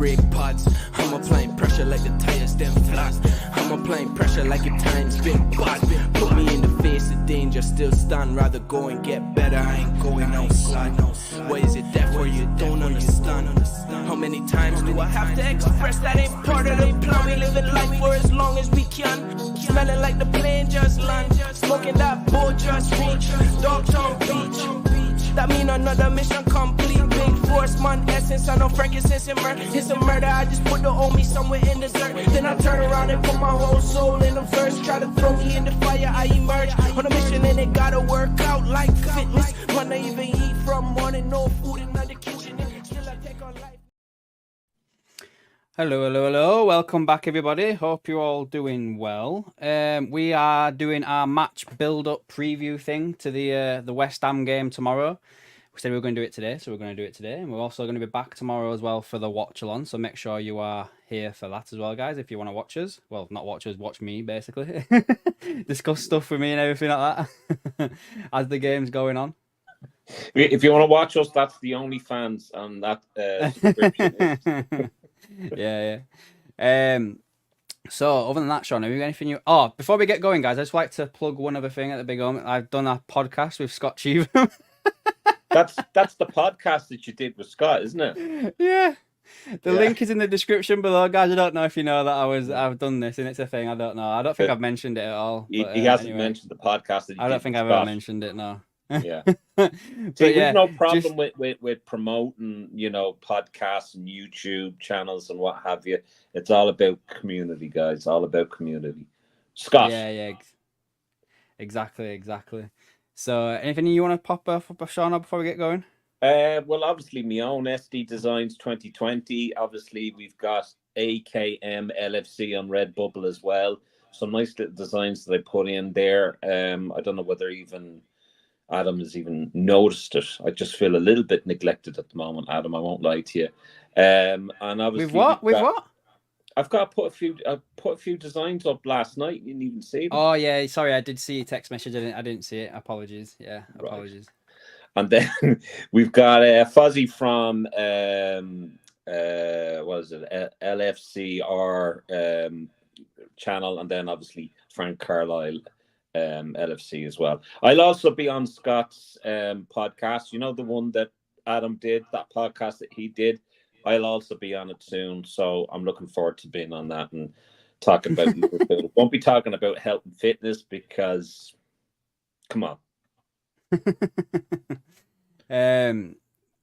brake pads. I'm applying pressure like the tires them flat. I'm applying pressure like your time's been bad. Put me in the face of danger, still stand, rather go and get better. I ain't going outside. Why is it there for you? Don't understand. How many times do I have to express that ain't part of the plan? We living life for as long as we can. Smelling like the plane just land. Smoking that boat just reach. Dogtown Beach. That mean another mission complete. Big force, man, essence. I know frankincense and murder. It's a murder. I just put the homie somewhere in the dirt. Then I turn around and put my whole soul in the verse. Try to throw me in the fire. I emerge on a mission and it gotta work out like fitness. Man, I even eat from morning, no food in the kitchen. Still I take on life. Hello. Welcome back, everybody. Hope you're all doing well. We are doing our match build-up preview thing to the West Ham game tomorrow. We said we were going to do it today, so we're going to do it today. And we're also going to be back tomorrow as well for the watch-along, so make sure you are here for that as well, guys, if you want to watch us. Well, not watch us, watch me, basically. Discuss stuff with me and everything like that as the game's going on. If you want to watch us, that's the only fans on that subscription. Yeah. So other than that, Sean, have you got anything you... Oh, before we get going, guys, I just like to plug one other thing at the big moment. I've done a podcast with Scott Cheetham. That's the podcast that you did with Scott, isn't it? Yeah. The link is in the description below, guys. I don't know if you know that I've done this and it's a thing. I don't know. I don't think I've mentioned it at all. He hasn't mentioned the podcast that I don't think I've ever mentioned it, no. Yeah. See, we've no problem with promoting, podcasts and YouTube channels and what have you. It's all about community, guys. All about community. Scott. Yeah. Exactly. So, anything you want to pop up, Sean, before we get going? Well, obviously, my own SD Designs 2020. Obviously, we've got AKM LFC on Redbubble as well. Some nice little designs that I put in there. I don't know whether even Adam has even noticed it. I just feel a little bit neglected at the moment, Adam. I won't lie to you. And obviously, with what? I've got to put a few designs up last night. You didn't even see them. Oh yeah, sorry, I did see your text message. I didn't see it. Apologies. Yeah, apologies. Right. And then we've got Fuzzy from what is it? LFCR channel, and then obviously Frank Carlisle. LFC as well. I'll also be on Scott's podcast. You know, the one that Adam did, that podcast that he did. I'll also be on it soon, so I'm looking forward to being on that and talking about Liverpool. Won't be talking about health and fitness because, come on.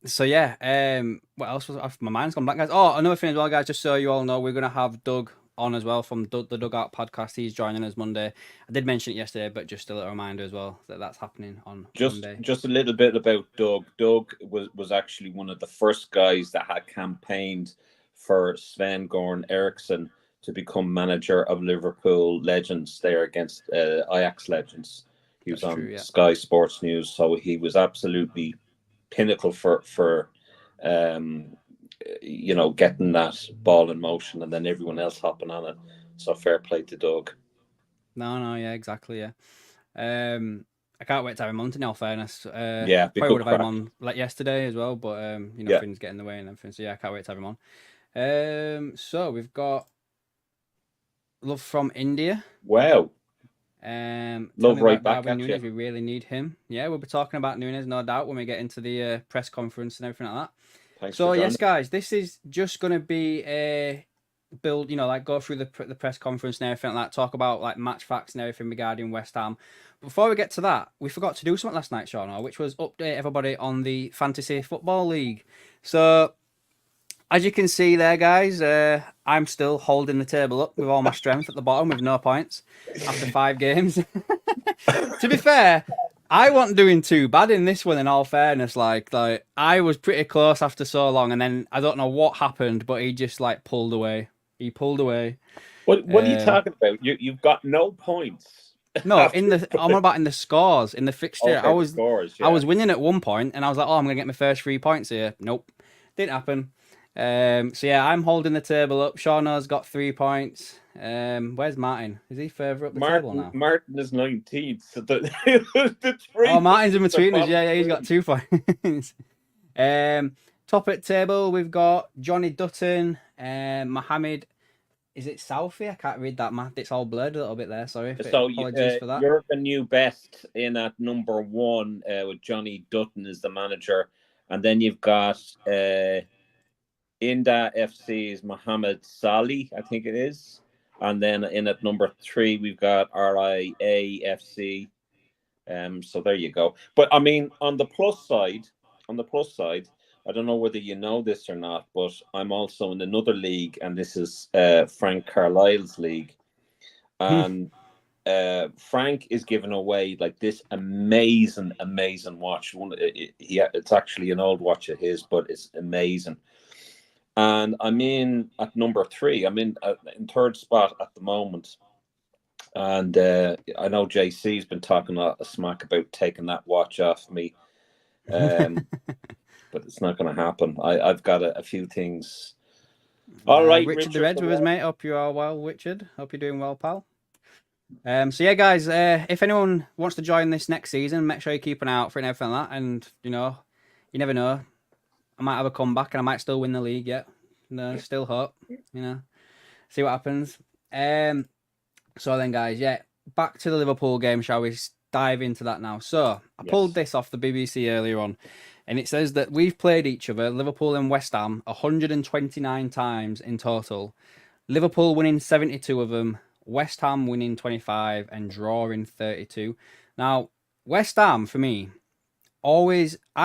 So yeah. What else was off my mind's gone blank, guys? Oh, another thing as well, guys. Just so you all know, we're gonna have Doug on as well from the Dugout podcast. He's joining us Monday. I did mention it yesterday, but just a little reminder as well that that's happening on Monday. Just a little bit about Doug. Doug was actually one of the first guys that had campaigned for Sven-Göran Eriksson to become manager of Liverpool Legends there against Ajax Legends. He was on Sky Sports News, so he was absolutely pinnacle for getting that ball in motion and then everyone else hopping on it. So fair play to Doug. No, yeah, exactly, yeah. I can't wait to have him on, in all fairness. Probably would have had him on like yesterday as well, but things get in the way and everything. So yeah, I can't wait to have him on. So we've got Love from India. Wow. Love right back at Nunes, you. We really need him. Yeah, we'll be talking about Nunes, no doubt, when we get into the press conference and everything like that. Thanks so yes, guys, this is just going to be a build, go through the press conference and everything like that, talk about like match facts and everything regarding West Ham. Before we get to that, we forgot to do something last night, Sean, which was update everybody on the Fantasy Football League. So as you can see there, guys, I'm still holding the table up with all my strength at the bottom with no points after 5 games. To be fair, I wasn't doing too bad in this one, in all fairness. Like I was pretty close after so long, and then I don't know what happened, but he just pulled away. He pulled away. What are you talking about? You've got no points. No, I'm about in the scores, in the fixture. Okay, I was winning at one point, and I was like, oh, I'm gonna get my first 3 points here. Nope, didn't happen. So yeah, I'm holding the table up. Shauna's got 3 points. Where's Martin? Is he further up the table now? Martin is 19th. So Martin's in between us. Yeah, he's got 2 points. Top at table, we've got Johnny Dutton, Mohammed. Is it Southie? I can't read that math. It's all blurred a little bit there. Sorry. So Apologies for that. you're the new best in at number one with Johnny Dutton as the manager. And then you've got Inda FC's Mohammed Salih, I think it is. And then in at number 3, we've got RIA FC. So there you go. But I mean, on the plus side, I don't know whether you know this or not, but I'm also in another league, and this is Frank Carlisle's league. And Frank is giving away like this amazing watch. It's actually an old watch of his, but it's amazing. And I'm in at number 3. I'm in third spot at the moment. And I know JC's been talking a lot of smack about taking that watch off me. But it's not going to happen. I've got a few things. All right, Richard the Reds with us, mate. Hope you are well, Richard. Hope you're doing well, pal. So yeah, guys, if anyone wants to join this next season, make sure you keep an eye out for it and everything like that. And you never know. I might have a comeback and I might still win the league yet. No, still hope. See what happens. So then, guys, yeah, back to the Liverpool game. Shall we dive into that now? So I pulled this off the BBC earlier on, and it says that we've played each other, Liverpool and West Ham, 129 times in total. Liverpool winning 72 of them, West Ham winning 25, and drawing 32. Now, West Ham, for me, I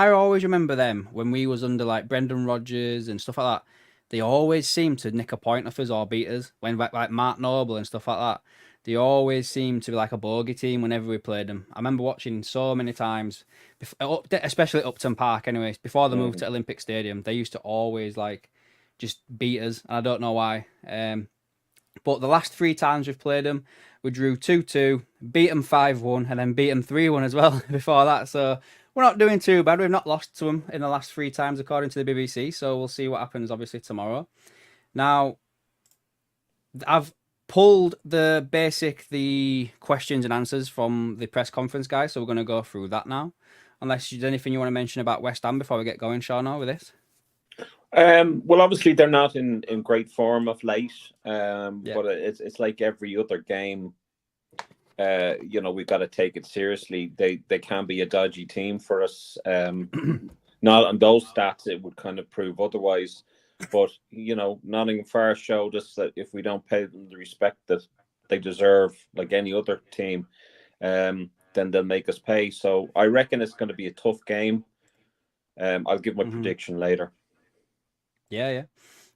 always remember them when we was under like Brendan Rodgers and stuff like that. They always seem to nick a point off us or beat us. When like Mark Noble and stuff like that, they always seem to be like a bogey team whenever we played them. I remember watching so many times, especially at Upton Park. Anyways, before they moved to Olympic Stadium, they used to always like just beat us. And I don't know why. But the last 3 times we've played them, we drew 2-2, beat them 5-1, and then beat them 3-1 as well before that. So we're not doing too bad. We've not lost to them in the last 3 times, according to the BBC. So we'll see what happens, obviously, tomorrow. Now, I've pulled the questions and answers from the press conference, guys. So we're going to go through that now. Unless there's anything you want to mention about West Ham before we get going, Sean, with this. Well, obviously they're not in great form of late. But it's like every other game. We've got to take it seriously. They can be a dodgy team for us. Not on those stats, it would kind of prove otherwise. But Nottingham Forest showed us that if we don't pay them the respect that they deserve, like any other team, then they'll make us pay. So I reckon it's going to be a tough game. I'll give my prediction later. Yeah.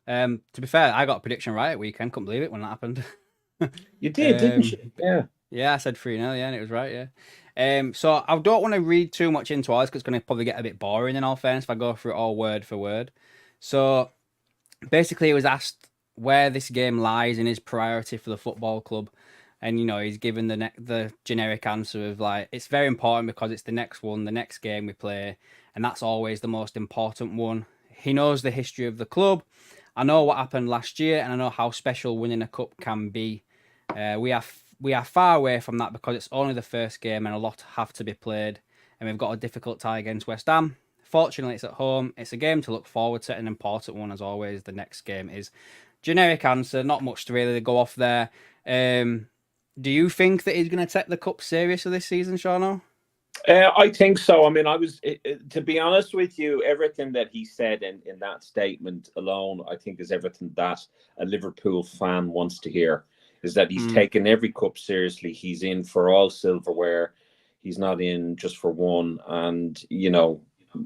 To be fair, I got a prediction right at weekend. Couldn't believe it when that happened. You did, didn't you? Yeah. Yeah, I said 3-0, yeah, and it was right, yeah. So I don't want to read too much into ours because it's going to probably get a bit boring in all fairness if I go through it all word for word. So basically, he was asked where this game lies in his priority for the football club. And, he's given the generic answer of like, it's very important because it's the next game we play. And that's always the most important one. He knows the history of the club. I know what happened last year and I know how special winning a cup can be. We are far away from that because it's only the first game and a lot have to be played. And we've got a difficult tie against West Ham. Fortunately, it's at home. It's a game to look forward to, an important one as always. The next game is generic answer, not much to really go off there. Do you think that he's going to take the cup seriously this season, Shauno? I think so. I mean, to be honest with you, everything that he said in that statement alone, I think is everything that a Liverpool fan wants to hear. Is that he's taken every cup seriously. He's in for all silverware. He's not in just for one. And,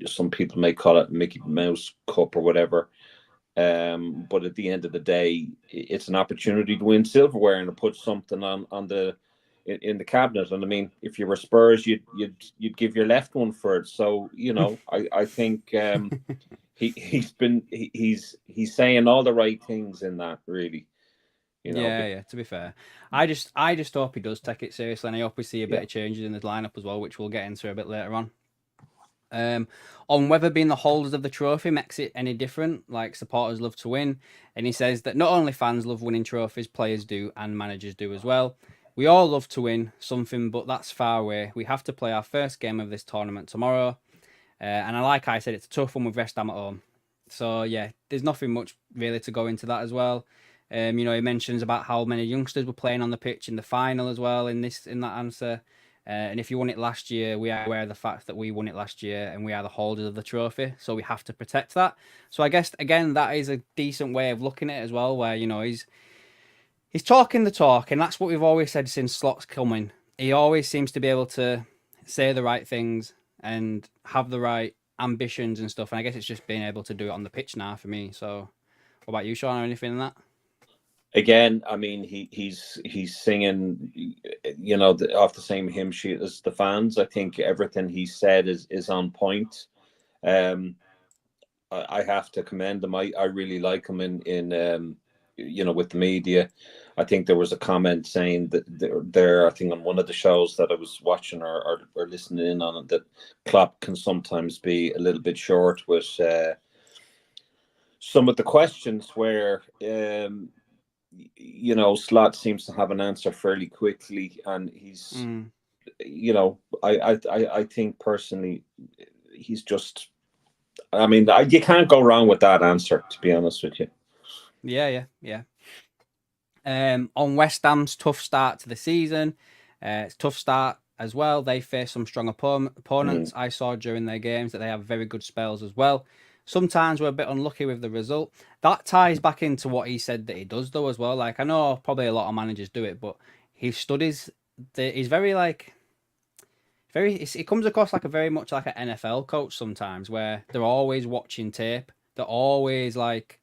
some people may call it Mickey Mouse Cup or whatever. But at the end of the day, it's an opportunity to win silverware and to put something in the cabinet. And I mean, if you were Spurs, you'd give your left one for it. So, I think he's saying all the right things in that, really. Yeah. To be fair, I just hope he does take it seriously, and I hope we see a bit of changes in the lineup as well, which we'll get into a bit later on. On whether being the holders of the trophy makes it any different, like supporters love to win, and he says that not only fans love winning trophies, players do, and managers do as well. We all love to win something, but that's far away. We have to play our first game of this tournament tomorrow, and like I said, it's a tough one with West Ham at home. So yeah, there's nothing much really to go into that as well. He mentions about how many youngsters were playing on the pitch in the final as well in that answer. And if you won it last year, we are aware of the fact that we won it last year and we are the holders of the trophy, so we have to protect that. So I guess again that is a decent way of looking at it as well, where he's talking the talk, and that's what we've always said since Slot's coming. He always seems to be able to say the right things and have the right ambitions and stuff. And I guess it's just being able to do it on the pitch now for me. So, what about you, Sean, or anything in that? Again, I mean, he's singing, off the same hymn sheet as the fans. I think everything he said is on point. I have to commend him. I really like him in with the media. I think there was a comment saying that there I think on one of the shows that I was watching or listening in on, that Klopp can sometimes be a little bit short with some of the questions where Slot seems to have an answer fairly quickly, and he's I think personally he's just, I mean, you can't go wrong with that answer, to be honest with you. Yeah. On West Ham's tough start to the season, it's a tough start as well. They face some strong opponents. I saw during their games that they have very good spells as well. Sometimes we're a bit unlucky with the result. That ties back into what he said that he does, though, as well. Like, I know probably a lot of managers do it, but he studies. He's very it comes across like a very much like an NFL coach sometimes, where they're always watching tape. They're always like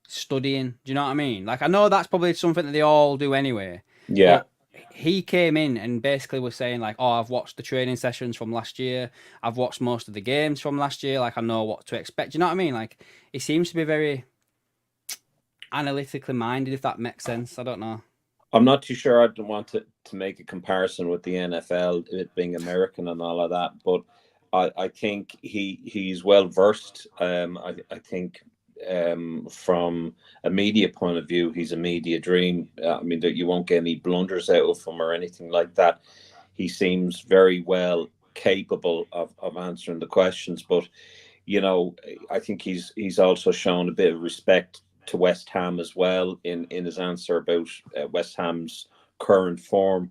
studying. Do you know what I mean? Like, I know that's probably something that they all do anyway. Yeah. But he came in and basically was saying like, oh, I've watched the training sessions from last year. I've watched most of the games from last year. Like, I know what to expect. Do you know what I mean? Like, he seems to be very analytically minded, if that makes sense. I don't know. I'm not too sure. I don't want to make a comparison with the NFL, it being American and all of that, but I think he's well versed. I think from a media point of view, he's a media dream. I mean, that you won't get any blunders out of him or anything like that. He seems very well capable of answering the questions, but I think he's also shown a bit of respect to West Ham as well in his answer about West Ham's current form.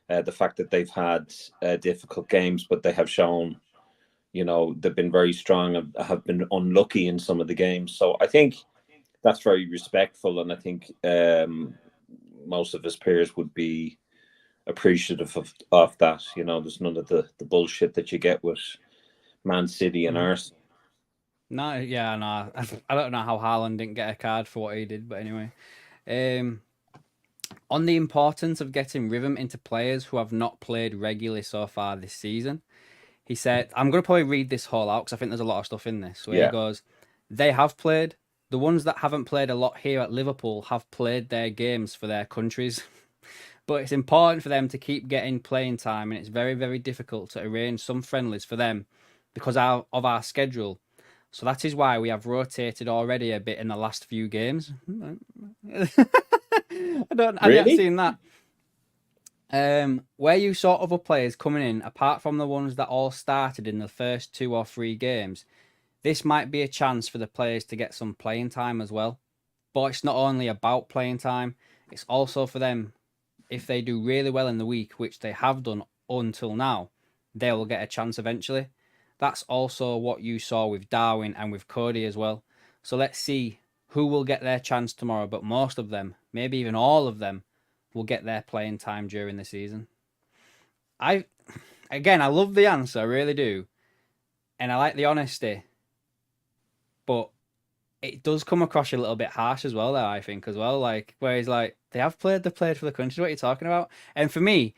The fact that they've had difficult games, but they have shown, they've been very strong and have been unlucky in some of the games. So I think that's very respectful, and I think most of his peers would be appreciative of that. There's none of the bullshit that you get with Man City and Arsenal. No, I don't know how Haaland didn't get a card for what he did, but anyway. On the importance of getting rhythm into players who have not played regularly so far this season, he said, I'm going to probably read this whole out because I think there's a lot of stuff in this. Where he goes, they have played. The ones that haven't played a lot here at Liverpool have played their games for their countries. But it's important for them to keep getting playing time, and it's very, very difficult to arrange some friendlies for them because of our schedule. So that is why we have rotated already a bit in the last few games. I haven't seen that. Where you saw other players coming in, apart from the ones that all started in the first 2 or 3 games, this might be a chance for the players to get some playing time as well. But it's not only about playing time, it's also for them, if they do really well in the week, which they have done until now, they will get a chance eventually. That's also what you saw with Darwin and with Cody as well. So let's see who will get their chance tomorrow, but most of them, maybe even all of them, will get their playing time during the season. I love the answer, I really do. And I like the honesty. But it does come across a little bit harsh as well there, I think, as well. Like, where he's like, they played for the country, what are you talking about? And for me,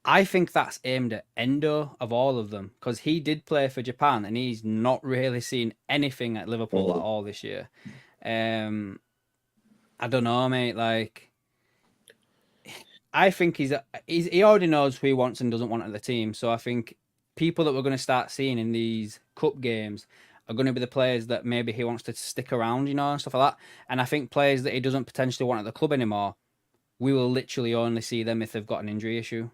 I think that's aimed at Endo of all of them, because he did play for Japan and he's not really seen anything at Liverpool at all this year. I don't know, mate. Like, I think he already knows who he wants and doesn't want at the team. So I think people that we're going to start seeing in these cup games are going to be the players that maybe he wants to stick around, and stuff like that. And I think players that he doesn't potentially want at the club anymore, we will literally only see them if they've got an injury issue.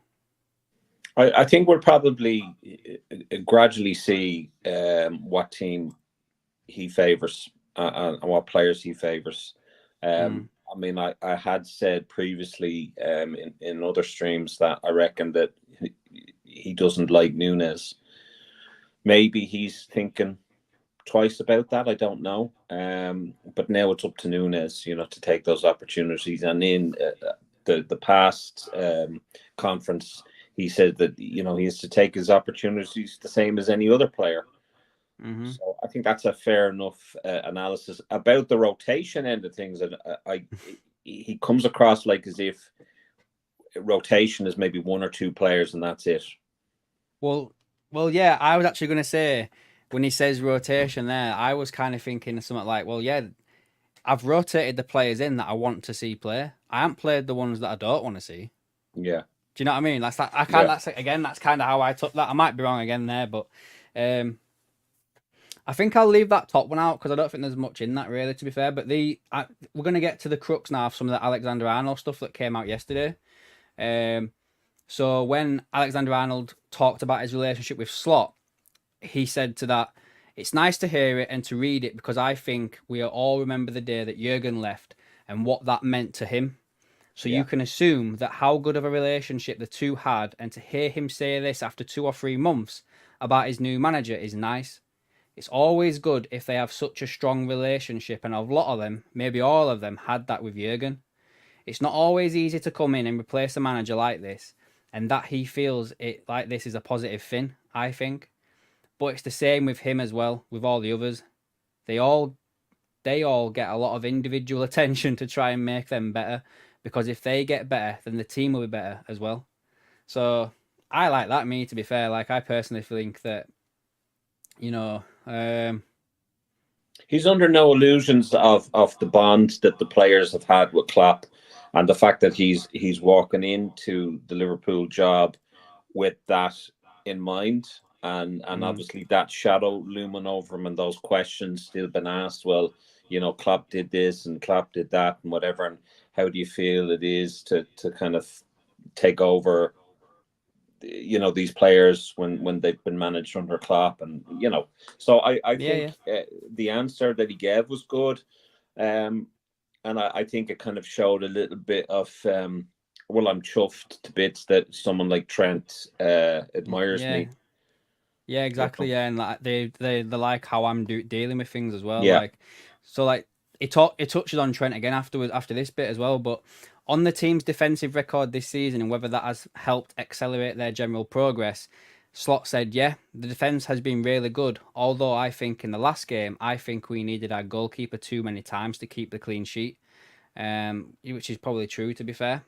I think we'll probably gradually see what team he favors and what players he favors. Mm. I mean, I had said previously in other streams that I reckon that he doesn't like Nunes. Maybe he's thinking twice about that. I don't know. But now it's up to Nunes, to take those opportunities. And in the past conference, he said that he has to take his opportunities the same as any other player. Mm-hmm. So I think that's a fair enough analysis about the rotation end of things. And he comes across like as if rotation is maybe one or two players and that's it. Well, yeah. I was actually going to say when he says rotation there, I was kind of thinking of something like, well, yeah, I've rotated the players in that I want to see play. I haven't played the ones that I don't want to see. Yeah. Do you know what I mean? That's that. That's again. That's kind of how I took that. I might be wrong again there, but I think I'll leave that top one out because I don't think there's much in that really. To be fair, but we're going to get to the crux now of some of the Alexander-Arnold stuff that came out yesterday. So when Alexander-Arnold talked about his relationship with Slot, he said to that, "It's nice to hear it and to read it because I think we all remember the day that Jurgen left and what that meant to him. So you can assume that how good of a relationship the two had, and to hear him say this after 2 or 3 months about his new manager is nice. It's always good if they have such a strong relationship, and a lot of them, maybe all of them, had that with Jurgen. It's not always easy to come in and replace a manager like this, and that he feels it like this is a positive thing, I think. But it's the same with him as well, with all the others. They all get a lot of individual attention to try and make them better, because if they get better, then the team will be better as well. So I like that, to be fair. Like, I personally think that, he's under no illusions of the bond that the players have had with Klopp, and the fact that he's walking into the Liverpool job with that in mind, and obviously that shadow looming over him, and those questions still been asked. Well, Klopp did this and Klopp did that and whatever, and how do you feel it is to kind of take over these players when they've been managed under Klopp, and so I think the answer that he gave was good, and I think it kind of showed a little bit of well, I'm chuffed to bits that someone like Trent admires me. Yeah, exactly. Yeah, and like they like how I'm dealing with things as well. Yeah. Like, so like it touches on Trent again after this bit as well, but on the team's defensive record this season and whether that has helped accelerate their general progress, Slot said, yeah, the defense has been really good. Although I think in the last game, I think we needed our goalkeeper too many times to keep the clean sheet, which is probably true, to be fair.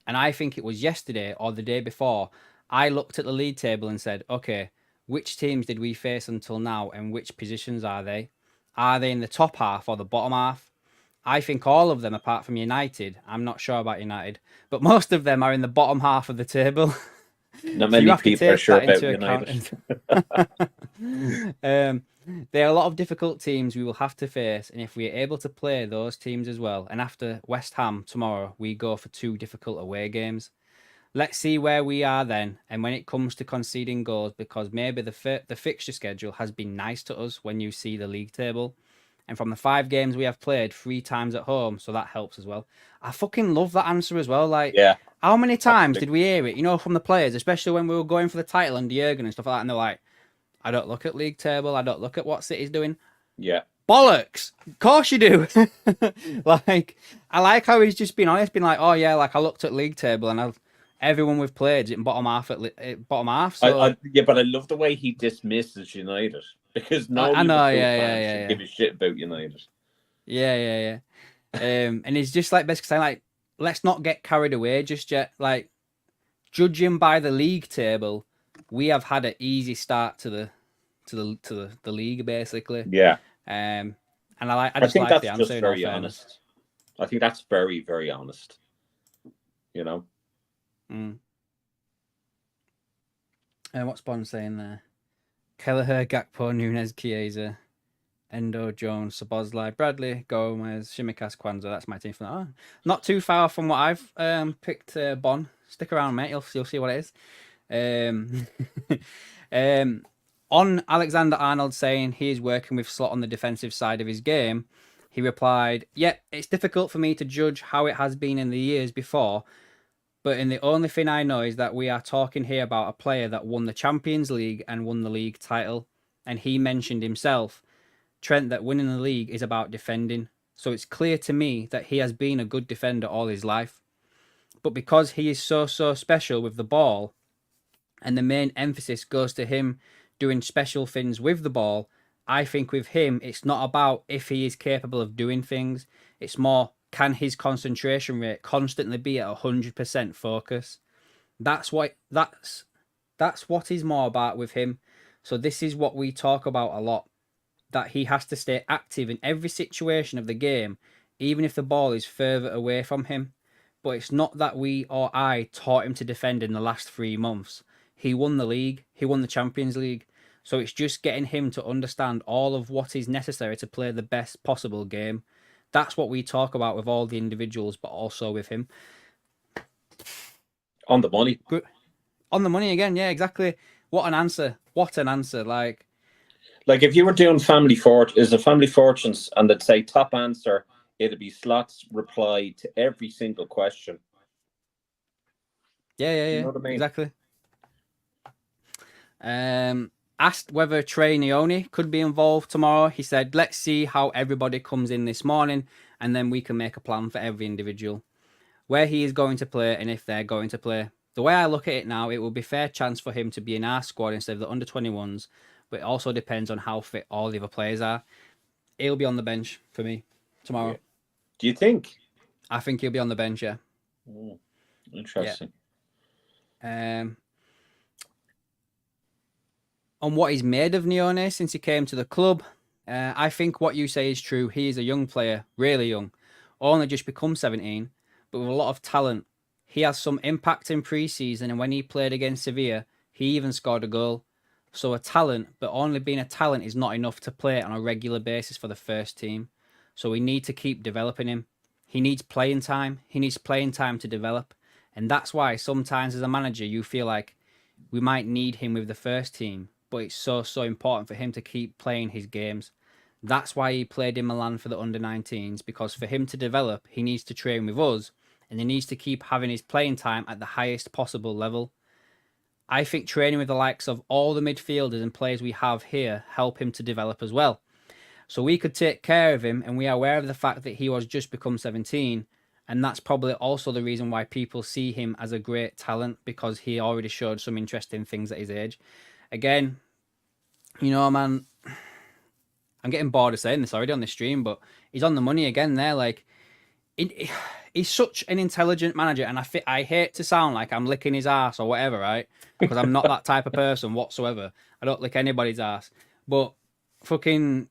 And I think it was yesterday or the day before, I looked at the league table and said, okay, which teams did we face until now and which positions are they? Are they in the top half or the bottom half? I think all of them, apart from United, I'm not sure about United, but most of them are in the bottom half of the table. Not many people are sure about United. There are a lot of difficult teams we will have to face, and if we are able to play those teams as well, and after West Ham tomorrow, we go for 2 difficult away games. Let's see where we are then, and when it comes to conceding goals, because maybe the fixture schedule has been nice to us when you see the league table. And from the 5 games we have played, 3 times at home, so that helps as well. I fucking love that answer as well. Like, how many times did we hear it, from the players, especially when we were going for the title under Jurgen and stuff like that, and they're like, I don't look at league table, I don't look at what City's doing. Yeah. Bollocks! Of course you do. Like, I like how he's just been honest, been like, oh yeah, like I looked at league table and everyone we've played is in bottom half bottom half. So but I love the way he dismisses United, because no Liverpool fans should give a shit about United. Yeah. And he's just like basically saying like, let's not get carried away just yet. Like, judging by the league table, we have had an easy start to the league basically. Yeah. And I think like that's the answer. Just very honest. I think that's very, very honest. And what's Bond saying there? Kelleher, Gakpo, Nunes, Chiesa, Endo, Jones, Szoboszlai, Bradley, Gomez, Shimikas, Kwanzaa. That's my team for that. Not too far from what I've picked. Bon, stick around, mate. You'll see what it is. On Alexander-Arnold saying he is working with Slot on the defensive side of his game, he replied, "Yeah, it's difficult for me to judge how it has been in the years before, but the only thing I know is that we are talking here about a player that won the Champions League and won the league title. And he mentioned himself, Trent, that winning the league is about defending. So it's clear to me that he has been a good defender all his life. But because he is so special with the ball, and the main emphasis goes to him doing special things with the ball, I think with him, it's not about if he is capable of doing things. It's more, can his concentration rate constantly be at 100% focus? That's what is more about with him. So this is what we talk about a lot, that he has to stay active in every situation of the game, even if the ball is further away from him. But it's not that we or I taught him to defend in the last 3 months. He won the league. He won the Champions League. So it's just getting him to understand all of what is necessary to play the best possible game. That's what we talk about with all the individuals, but also with him. On the money. Good. On the money again, yeah, exactly. What an answer. What an answer. Like if you were doing Family Fortunes and they'd say top answer, it'd be Slot's reply to every single question. Yeah. You know what I mean? Exactly. Asked whether Trey Neone could be involved tomorrow. He said, let's see how everybody comes in this morning and then we can make a plan for every individual. Where he is going to play and if they're going to play. The way I look at it now, it will be fair chance for him to be in our squad instead of the under-21s, but it also depends on how fit all the other players are. He'll be on the bench for me tomorrow. Yeah. Do you think? I think he'll be on the bench, yeah. Interesting. Yeah. On what he's made of Neone since he came to the club, I think what you say is true. He is a young player, really young, only just become 17, but with a lot of talent. He has some impact in pre-season, and when he played against Sevilla, he even scored a goal. So a talent, but only being a talent is not enough to play on a regular basis for the first team. So we need to keep developing him. He needs playing time. He needs playing time to develop. And that's why sometimes as a manager, you feel like we might need him with the first team, but it's so important for him to keep playing his games. That's why he played in Milan for the under-19s, because for him to develop, he needs to train with us, and he needs to keep having his playing time at the highest possible level. I think training with the likes of all the midfielders and players we have here help him to develop as well. So we could take care of him, and we are aware of the fact that he was just become 17, and that's probably also the reason why people see him as a great talent, because he already showed some interesting things at his age. Again, you know, man, I'm getting bored of saying this already on the stream, but he's on the money again there. Like, he's such an intelligent manager, and I hate to sound like I'm licking his ass or whatever, right? Because I'm not that type of person whatsoever. I don't lick anybody's ass. But fucking...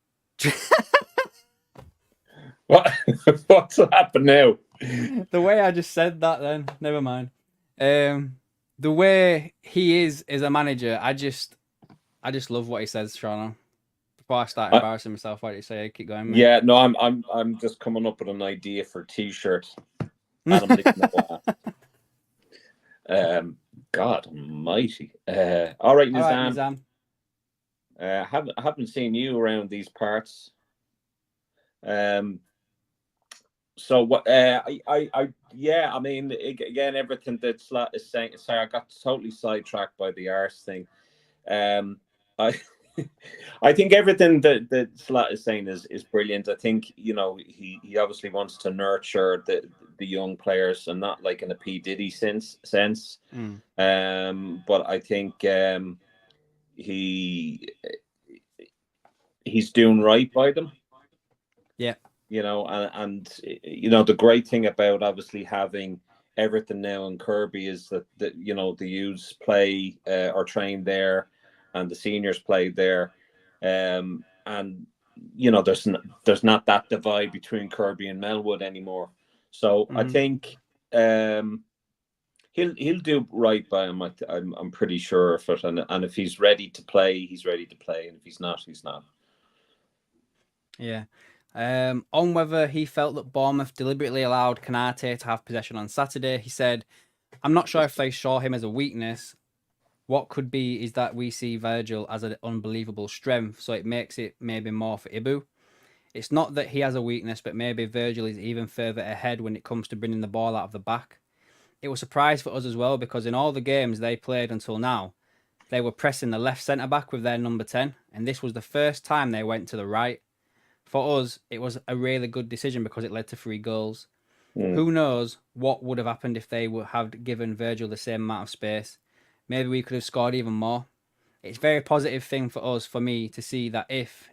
What's happened now? The way I just said that then, never mind. The way he is as a manager, I just love what he says, Shana. Before I start embarrassing myself, why do you say? Keep going, mate. Yeah, no, I'm just coming up with an idea for a t-shirt. And I'm licking the God almighty. All right, Nizam. Haven't seen you around these parts. So what? I mean, again, everything that Slot is saying. Sorry, I got totally sidetracked by the arse thing. I think everything that Slot is saying is brilliant. I think, you know, he obviously wants to nurture the young players, and not like in a P. Diddy sense. But I think he's doing right by them. Yeah. You know, and you know, the great thing about obviously having everything now in Kirby is that you know, the youths play or train there, and the seniors play there, and you know, there's not that divide between Kirby and Melwood anymore. So I think he'll do right by him. I'm pretty sure of it, and if he's ready to play, he's ready to play, and if he's not, he's not. Yeah. On whether he felt that Bournemouth deliberately allowed Konate to have possession on Saturday, he said, I'm not sure if they saw him as a weakness. what could be is that we see Virgil as an unbelievable strength, so it makes it maybe more for Ibu. It's not that he has a weakness, but maybe Virgil is even further ahead when it comes to bringing the ball out of the back. It was a surprise for us as well because in all the games they played until now, they were pressing the left centre back with their number 10, and this was the first time they went to the right. For us, it was a really good decision because it led to 3 goals. Who knows what would have happened if they would have given Virgil the same amount of space? Maybe we could have scored even more. It's a very positive thing for us, for me, to see that if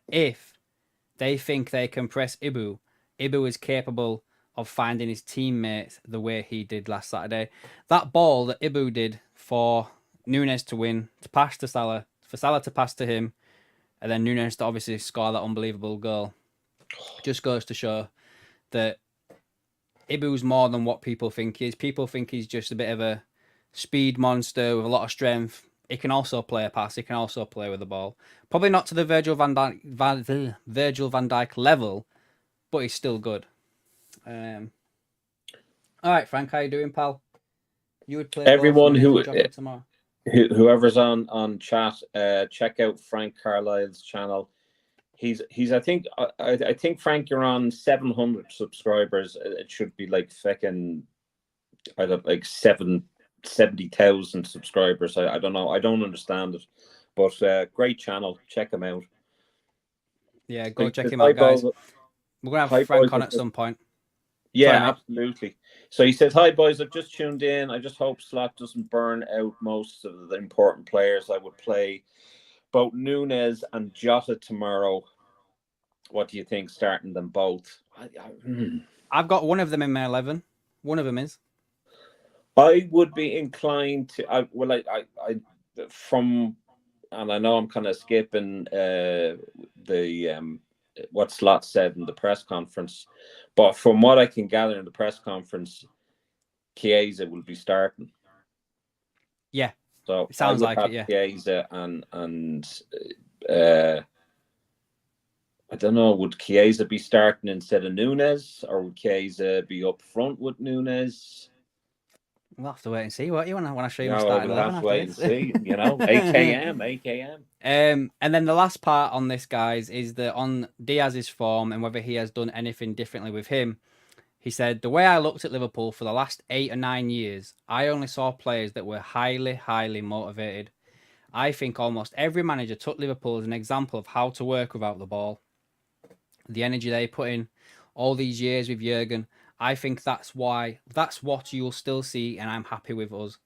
they think they can press Ibu, Ibu is capable of finding his teammates the way he did last Saturday. That ball that Ibu did for Nunes to win, to pass to Salah, for Salah to pass to him, and then Nunes to obviously score that unbelievable goal, just goes to show that Ibu's more than what people think he is. People think he's just a bit of a speed monster with a lot of strength. He can also play a pass. He can also play with the ball. Probably not to the Virgil van Dijk level, but he's still good. All right, Frank, how you doing, pal? You would play Everyone tomorrow. Whoever's on chat, check out Frank Carlisle's channel. He's I think Frank, you're on 700 subscribers. It should be like fucking, I don't like 70,000 subscribers. I don't know. I don't understand it, but great channel. Check him out. Yeah, go check him out, guys. We're gonna have Frank on at some point. Yeah, sorry, absolutely. So he says, "Hi boys, I've just tuned in. I just hope Slot doesn't burn out most of the important players. I would play both Nunes and Jota tomorrow. What do you think, starting them both?" I've got one of them in my 11. One of them is. I would be inclined to. I from, and I know I'm kind of skipping the what Slot said in the press conference, but from what I can gather in the press conference, Chiesa will be starting. Yeah. So it sounds like it, yeah. Chiesa and I don't know, would Chiesa be starting instead of Nunes, or would Chiesa be up front with Nunes? We'll have to wait and see. What you want to show you? We'll have to wait and see. 8 km. And then the last part on this, guys, is that on Diaz's form and whether he has done anything differently with him. He said, "The way I looked at Liverpool for the last 8 or 9 years, I only saw players that were highly, highly motivated. I think almost every manager took Liverpool as an example of how to work without the ball. The energy they put in all these years with Jurgen, I think that's what you'll still see, and I'm happy with us.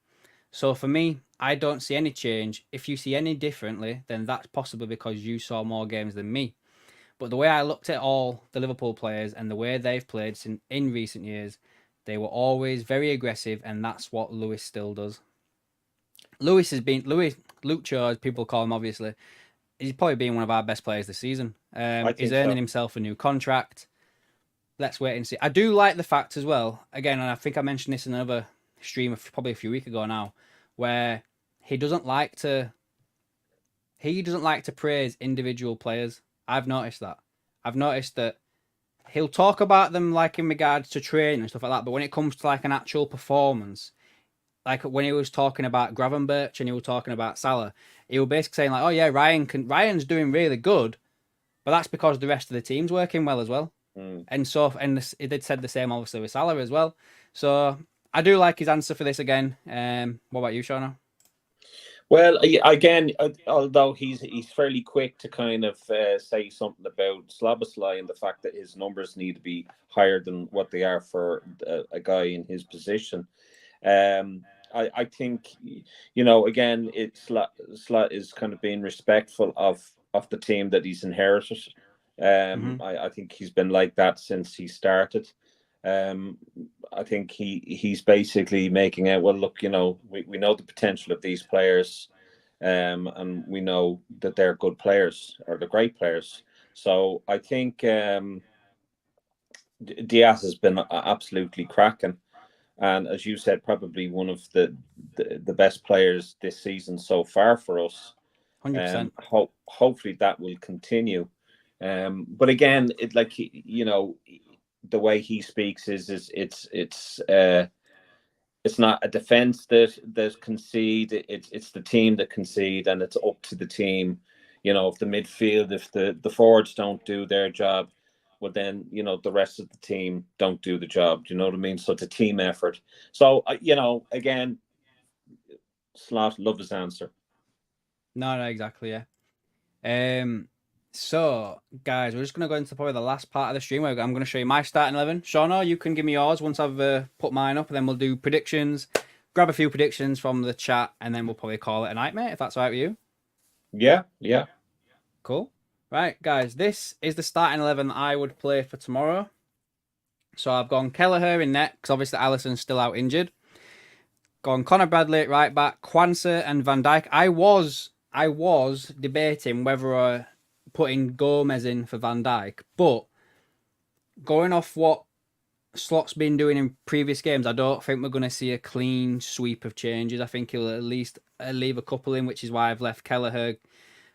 So for me, I don't see any change. If you see any differently, then that's possibly because you saw more games than me. But the way I looked at all the Liverpool players and the way they've played in recent years, they were always very aggressive, and that's what Luis still does." Lucho, as people call him, obviously, he's probably been one of our best players this season. He's earning himself a new contract. Let's wait and see. I do like the fact as well, again, and I think I mentioned this in another stream probably a few weeks ago now, where he doesn't like to praise individual players. I've noticed that. I've noticed that he'll talk about them like in regards to training and stuff like that, but when it comes to like an actual performance, like when he was talking about Gravenberch and he was talking about Salah, he was basically saying like, "Oh yeah, Ryan's doing really good, but that's because the rest of the team's working well as well." And he did said the same obviously with Salah as well. So I do like his answer for this again. What about you, Shona? Well, again, although he's fairly quick to kind of say something about Szoboszlai and the fact that his numbers need to be higher than what they are for a guy in his position. I think, again, Slot is kind of being respectful of the team that he's inherited. I think he's been like that since he started. I think he's basically making out, well, look, we know the potential of these players, and we know that they're good players, or they're great players. So I think Diaz has been absolutely cracking. And as you said, probably one of the best players this season so far for us. 100%. Hopefully that will continue. But again, the way he speaks is it's not a defense that concede. It's the team that concede, and it's up to the team. If the midfield, if the forwards don't do their job, well then the rest of the team don't do the job. Do you know what I mean? So it's a team effort. So again, Slot, love his answer. No, exactly, yeah. So guys, we're just gonna go into probably the last part of the stream where I'm gonna show you my starting 11. Shauna, you can give me yours once I've put mine up, and then we'll do predictions. Grab a few predictions from the chat, and then we'll probably call it a night, mate. If that's all right with you. Yeah. Cool. Right, guys, this is the starting 11 that I would play for tomorrow. So I've gone Kelleher in net because obviously Alisson's still out injured. Gone Connor Bradley at right back, Kwanzaa and Van Dijk. I was debating whether putting Gomez in for Van Dijk, but going off what Slot's been doing in previous games, I don't think we're going to see a clean sweep of changes. I think he'll at least leave a couple in, which is why I've left Kelleher,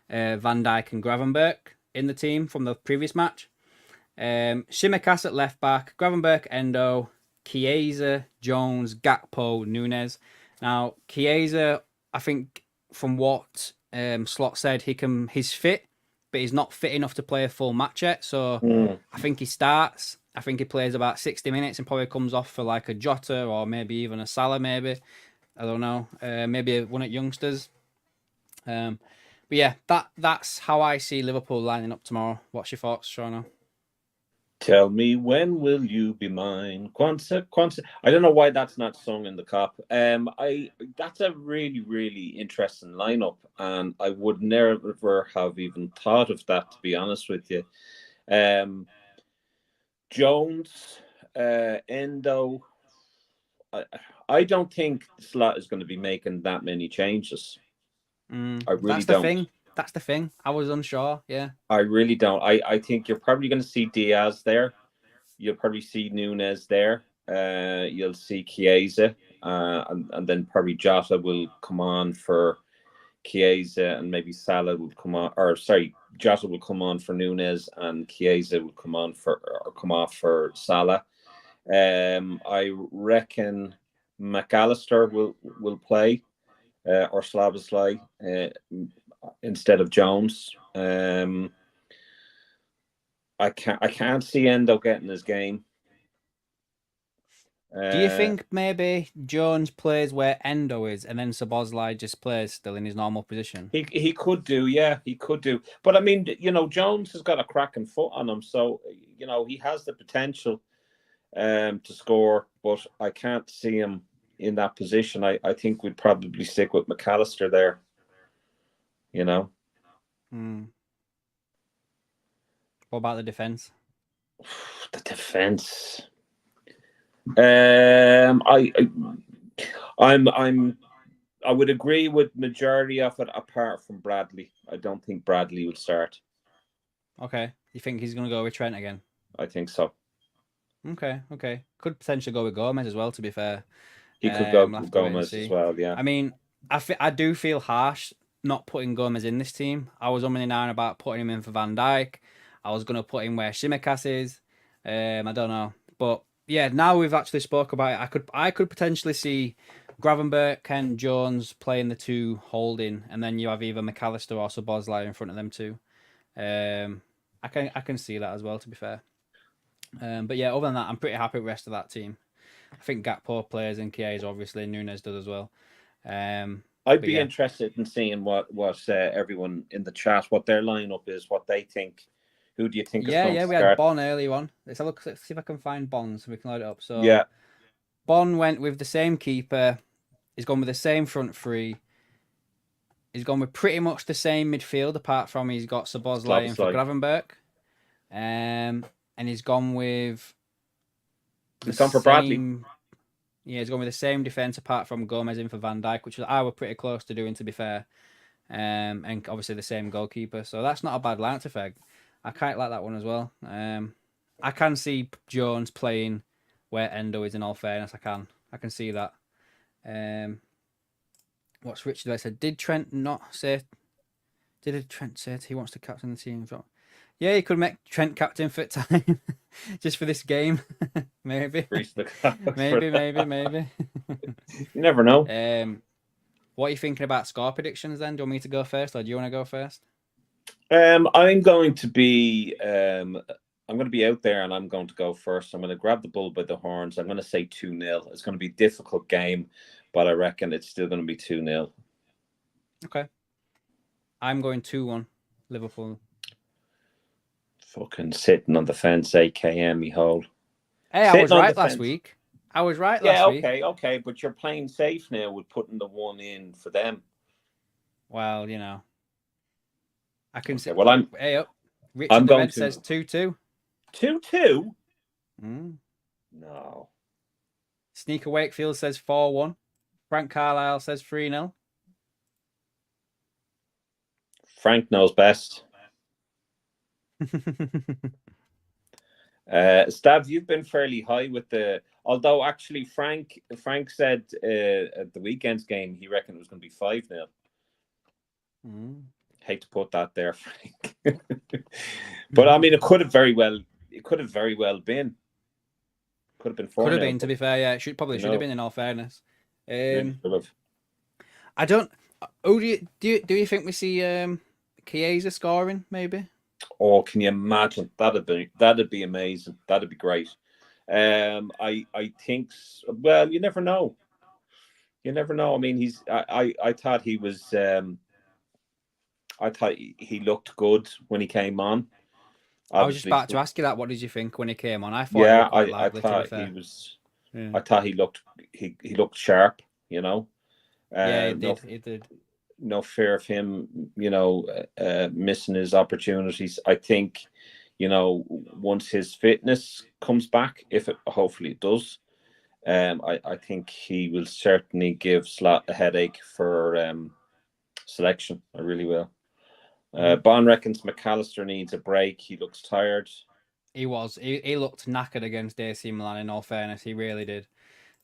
Van Dijk and Gravenberch in the team from the previous match. Shimikas at left back, Gravenberch, Endo, Chiesa, Jones, Gakpo, Nunes. Now, Chiesa, I think from what Slot said, he's fit, but he's not fit enough to play a full match yet. So I think he starts. I think he plays about 60 minutes and probably comes off for like a Jota or maybe even a Salah, maybe. I don't know. Maybe one at youngsters. But yeah, that's how I see Liverpool lining up tomorrow. What's your thoughts, Shauna? Tell me when will you be mine, Kwanzaa. I don't know why that's not sung in the cup. That's a really, really interesting lineup, and I would never have even thought of that, to be honest with you. Jones, Endo. I don't think Slot is going to be making that many changes. I really don't. That's the thing. I was unsure. Yeah. I really don't. I think you're probably going to see Diaz there. You'll probably see Nunes there. You'll see Chiesa, and then probably Jota will come on for Chiesa, and maybe Salah will come on. Or sorry, Jota will come on for Nunes, and Chiesa will come off for Salah. I reckon McAllister will play, or Szoboszlai instead of Jones. I can't see Endo getting his game. Do you think maybe Jones plays where Endo is, and then Szoboszlai just plays still in his normal position? He could do, yeah, he could do. But I mean, Jones has got a cracking foot on him, so he has the potential to score. But I can't see him in that position. I think we'd probably stick with McAllister there. What about the defense? The defense. I would agree with majority of it, apart from Bradley. I don't think Bradley will start. Okay, you think he's going to go with Trent again? I think so. Okay. Could potentially go with Gomez as well, to be fair. He could go with Gomez as well, yeah. I mean, I do feel harsh not putting Gomez in this team. I was umming and ahhing about putting him in for Van Dijk. I was going to put him where Shimikas is. I don't know. But yeah, now we've actually spoke about it, I could potentially see Gravenberch, Ken, Jones playing the two holding, and then you have either McAllister or Szoboszlai in front of them too. I can see that as well, to be fair. But yeah, other than that, I'm pretty happy with the rest of that team. I think Gakpo plays in Chiesa, obviously, Nunes does as well. I'd be interested in seeing what everyone in the chat, what their lineup is, what they think. Who do you think is going to start? Yeah, we had Bon early on. Let's see if I can find Bon so we can load it up. So yeah, Bon went with the same keeper. He's gone with the same front three. He's gone with pretty much the same midfield, apart from he's got Szoboszlai in for Gravenberch. And he's gone with... He's gone for Bradley. Yeah, he's gone with the same defence, apart from Gomez in for Van Dijk, which I were pretty close to doing, to be fair. And obviously the same goalkeeper. So that's not a bad lineup to feg. I quite like that one as well. I can see Jones playing where Endo is, in all fairness. I can see that. What's Richard I said? Did Trent say he wants to captain the team? Yeah, he could make Trent captain for time. Just for this game. Maybe. Maybe. You never know. What are you thinking about score predictions then? Do you want me to go first, or do you want to go first? I'm going to be out there, and I'm going to go first. I'm going to grab the bull by the horns. I'm going to say 2-0. It's going to be a difficult game, but I reckon it's still going to be 2-0. Okay. I'm going 2-1 Liverpool. Fucking sitting on the fence, AKM, me hole. Hey, I was right last week. Yeah, okay, but you're playing safe now with putting the one in for them. Well, you know, I can say. Well, Hey, up. Richard the Red says 2-2. 2-2? No. Sneaker Wakefield says 4-1. Frank Carlisle says 3-0. Frank knows best. Stav, you've been fairly high with the. Although actually, Frank said at the weekend's game he reckoned it was going to be 5-0. Hate to put that there, Frank. But I mean, it could have very well been. Could have been 4-0. Could have been, to be fair. Yeah, it should have been. In all fairness, I don't. Oh, do you think we see Chiesa scoring? Maybe. Oh, can you imagine? That'd be amazing. That'd be great. I think. Well, you never know. You never know. I mean, I thought he was. I thought he looked good when he came on. Obviously, I was just about to ask you that. What did you think when he came on? I thought. Yeah, I thought he was. Yeah. I thought he looked sharp. You know. Yeah, he did. No fear of him, missing his opportunities. I think, once his fitness comes back, hopefully it does, I think he will certainly give Slot a headache for selection. I really will. Bond reckons McAllister needs a break. He looks tired. He was. He looked knackered against AC Milan, in all fairness. He really did.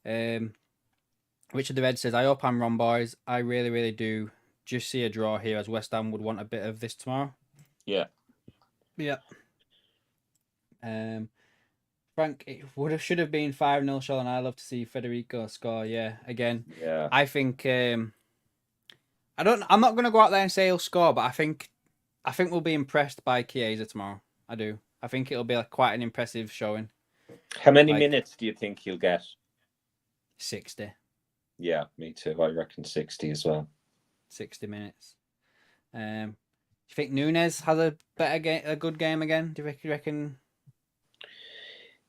Richard the Red says, I hope I'm wrong, boys. I really, really do. Just see a draw here, as West Ham would want a bit of this tomorrow. Yeah. Frank, it should have been 5-0, Sean. I love to see Federico score. Yeah, again. Yeah. I think I'm not going to go out there and say he'll score, but I think we'll be impressed by Chiesa tomorrow. I do. I think it'll be quite an impressive showing. How many minutes do you think he'll get? 60. Yeah, me too. I reckon 60 as well. 60 minutes. Do you think Nunes has a good game again? Do you reckon?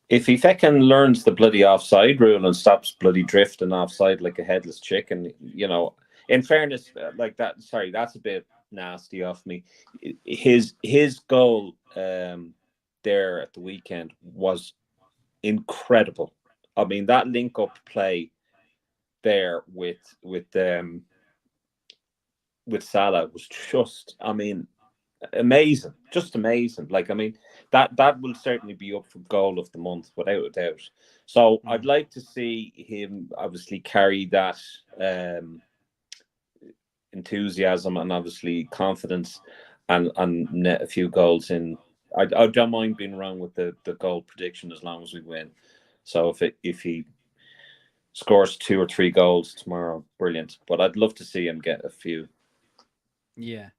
If he fucking learns the bloody offside rule and stops bloody drifting offside like a headless chicken, in fairness, like that. Sorry, that's a bit nasty of me. His goal there at the weekend was incredible. I mean, that link up play there with Salah was just, amazing, just amazing. That will certainly be up for goal of the month without a doubt. So I'd like to see him obviously carry that enthusiasm and obviously confidence and net a few goals in. I don't mind being wrong with the goal prediction as long as we win. So if he scores 2 or 3 goals tomorrow, brilliant. But I'd love to see him get a few. Yeah.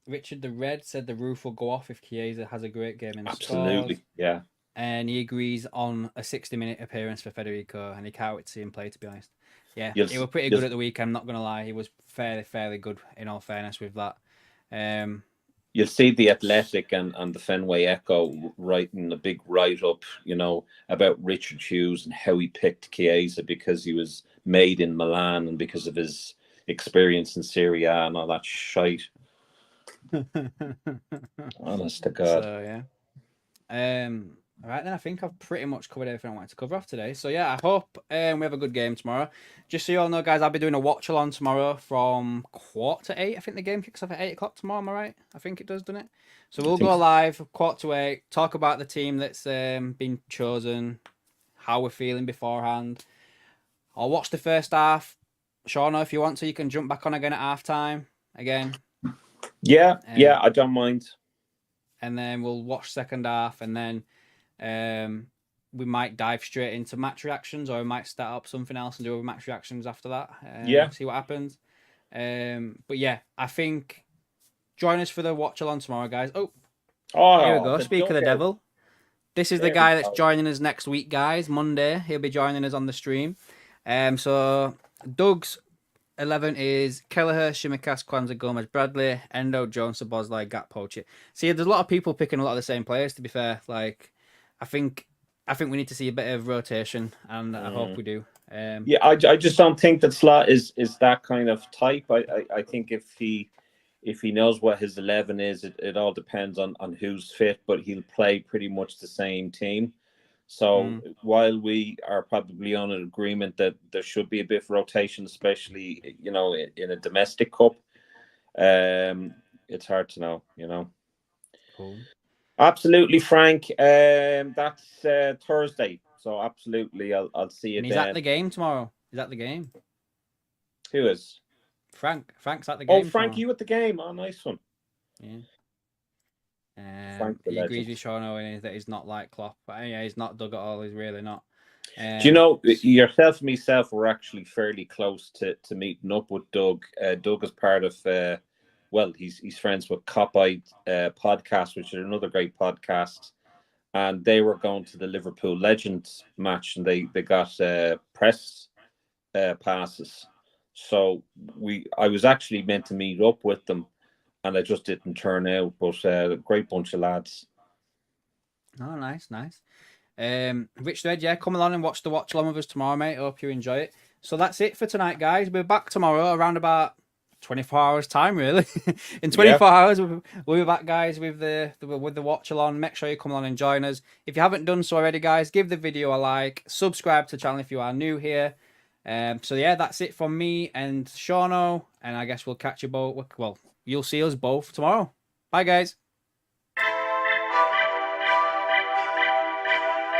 Richard the Red said the roof will go off if Chiesa has a great game in the Absolutely, scores. yeah. And he agrees on a 60-minute appearance for Federico, and he can't wait to see him play, to be honest. Yeah, he was pretty good at the weekend, I'm not going to lie. He was fairly good, in all fairness, with that. You'll see the Athletic and the Fenway Echo writing a big write-up, about Richard Hughes and how he picked Chiesa because he was made in Milan and because of his experience in Serie A and all that shite. Honest to God. So, yeah. All right, then I think I've pretty much covered everything I wanted to cover off today. So, yeah, I hope we have a good game tomorrow. Just so you all know, guys, I'll be doing a watch-along tomorrow from 7:45. I think the game kicks off at 8 o'clock tomorrow, am I right? I think it does, doesn't it? So we'll go live 7:45, talk about the team that's been chosen, how we're feeling beforehand. I'll watch the first half. Shauna, if you want to, you can jump back on again at half-time. Again. Yeah, I don't mind. And then we'll watch second half, and then we might dive straight into match reactions, or we might start up something else and do match reactions after that. Yeah. See what happens. But yeah, I think join us for the watch along tomorrow, guys. Oh, here we go. Speak of the devil. This is the guy that's joining us next week, guys. Monday, he'll be joining us on the stream. So Doug's 11 is Kelleher, Shimikas, Kwanzaa, Gomez, Bradley, Endo, Jones, Bosley, Gakpo, Chip. See, there's a lot of people picking a lot of the same players, to be fair. Like, I think we need to see a bit of rotation, and I hope we do. Yeah, I just don't think that Slot is that kind of type. I think if he knows what his 11 is, it all depends on who's fit, but he'll play pretty much the same team. So while we are probably on an agreement that there should be a bit of rotation, especially, you know, in a domestic cup, it's hard to know, you know. Cool. Absolutely, Frank. That's Thursday. So absolutely, I'll see you and he's then. at the game tomorrow. He's at the game. Who is? Frank. Frank's at the game. Oh, Frank, tomorrow. you at the game? Oh, nice one. Yeah. Frank the he legend. agrees with Shauno that he's not like Klopp. But yeah, he's not Doug at all. He's really not. Do you know, yourself and myself were actually fairly close to meeting up with Doug. Doug is part of, well, he's friends with Cop-Eye podcast, which is another great podcast. And they were going to the Liverpool Legends match, and they got press passes. So I was actually meant to meet up with them, and I just didn't turn out. But a great bunch of lads. Oh, nice. Rich Thread, yeah, come along and watch the watch along with us tomorrow, mate. Hope you enjoy it. So that's it for tonight, guys. We're back tomorrow around about 24 hours time, really. In 24 hours, we'll be back, guys, with the watch along. Make sure you come along and join us. If you haven't done so already, guys, give the video a like, subscribe to the channel if you are new here. So yeah, that's it from me and Shauno, and I guess we'll catch you both. Well, you'll see us both tomorrow. Bye, guys.